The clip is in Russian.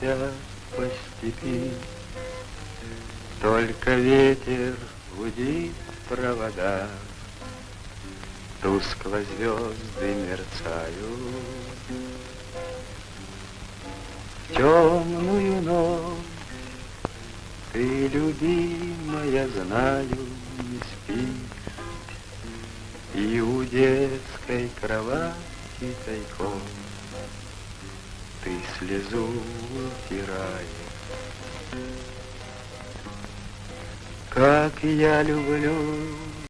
Катимся по степи, только ветер гудит в проводах, тускло звезды мерцают. В темную ночь ты, любимая, знаю, не спишь, и у детской кровати тайком ты слезу утираешь. Как я люблю